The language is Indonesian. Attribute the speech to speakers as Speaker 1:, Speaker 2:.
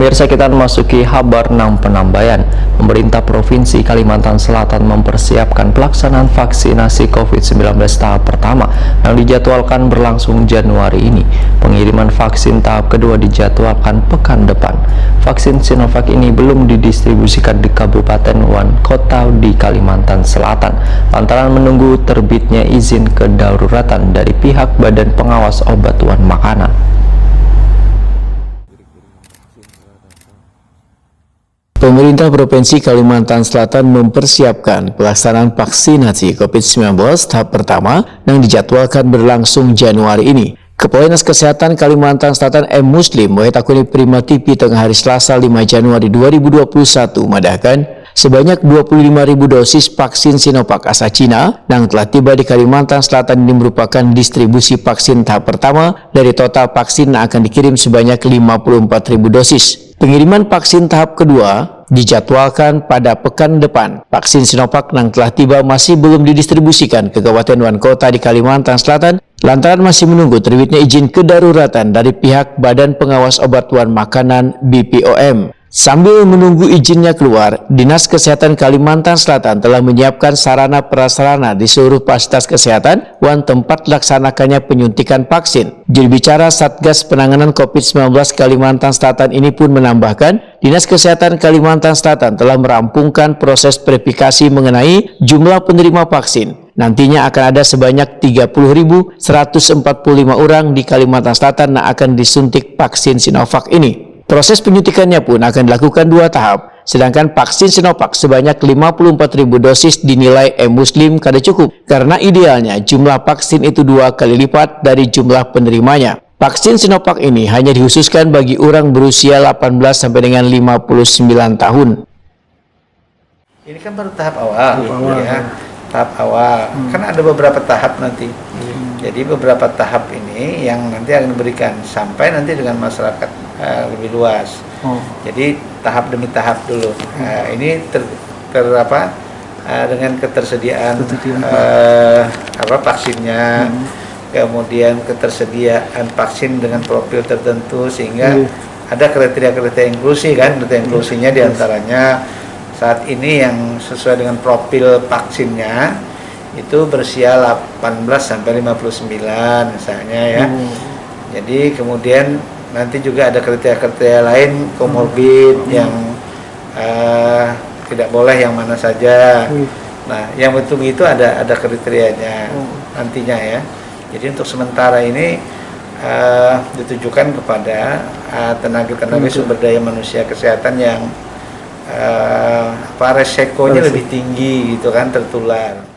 Speaker 1: Pemirsa, kita memasuki kabar 6 penambahan. Pemerintah Provinsi Kalimantan Selatan mempersiapkan pelaksanaan vaksinasi COVID-19 tahap pertama yang dijadwalkan berlangsung Januari ini. Pengiriman vaksin tahap kedua dijadwalkan pekan depan. Vaksin Sinovac ini belum didistribusikan di Kabupaten dan Kota di Kalimantan Selatan lantaran menunggu terbitnya izin kedaruratan dari pihak Badan Pengawas Obat dan Makanan. Pemerintah Provinsi Kalimantan Selatan mempersiapkan pelaksanaan vaksinasi COVID-19 tahap pertama yang dijadwalkan berlangsung Januari ini. Kepala Dinas Kesehatan Kalimantan Selatan M. Muslim Wahid Prima TV tengah hari Selasa 5 Januari 2021 mengadakan sebanyak 25.000 dosis vaksin Sinovac asal Cina yang telah tiba di Kalimantan Selatan ini merupakan distribusi vaksin tahap pertama dari total vaksin yang akan dikirim sebanyak 54.000 dosis. Pengiriman vaksin tahap kedua dijadwalkan pada pekan depan. Vaksin Sinovac yang telah tiba masih belum didistribusikan ke kabupaten dan kota di Kalimantan Selatan lantaran masih menunggu terbitnya izin kedaruratan dari pihak Badan Pengawas Obat dan Makanan BPOM. Sambil menunggu izinnya keluar, Dinas Kesehatan Kalimantan Selatan telah menyiapkan sarana prasarana di seluruh fasilitas kesehatan dan tempat laksanakannya penyuntikan vaksin. Juru bicara Satgas Penanganan COVID-19 Kalimantan Selatan ini pun menambahkan, Dinas Kesehatan Kalimantan Selatan telah merampungkan proses verifikasi mengenai jumlah penerima vaksin. Nantinya akan ada sebanyak 30.145 orang di Kalimantan Selatan yang akan disuntik vaksin Sinovac ini. Proses penyuntikannya pun akan dilakukan 2 tahap, sedangkan vaksin Sinovac sebanyak 54.000 dosis dinilai M. Muslim kada cukup, karena idealnya jumlah vaksin itu 2 kali lipat dari jumlah penerimanya. Vaksin Sinovac ini hanya dikhususkan bagi orang berusia 18 sampai dengan 59 tahun.
Speaker 2: Ini kan baru tahap awal, ya. Tahap awal, kan ada beberapa tahap nanti. Jadi beberapa tahap ini yang nanti akan diberikan sampai nanti dengan masyarakat lebih luas. Jadi tahap demi tahap dulu. Ini dengan ketersediaan vaksinnya, kemudian ketersediaan vaksin dengan profil tertentu sehingga ada kriteria-kriteria inklusi kan, kriteria inklusinya diantaranya saat ini yang sesuai dengan profil vaksinnya itu berusia 18 sampai 59 misalnya ya. Jadi kemudian nanti juga ada kriteria-kriteria lain komorbid yang tidak boleh yang mana saja. Nah, yang betul-betul itu ada kriterianya nantinya ya. Jadi untuk sementara ini ditujukan kepada tenaga-tenaga sumber daya manusia kesehatan yang resikonya lebih tinggi gitu kan tertular.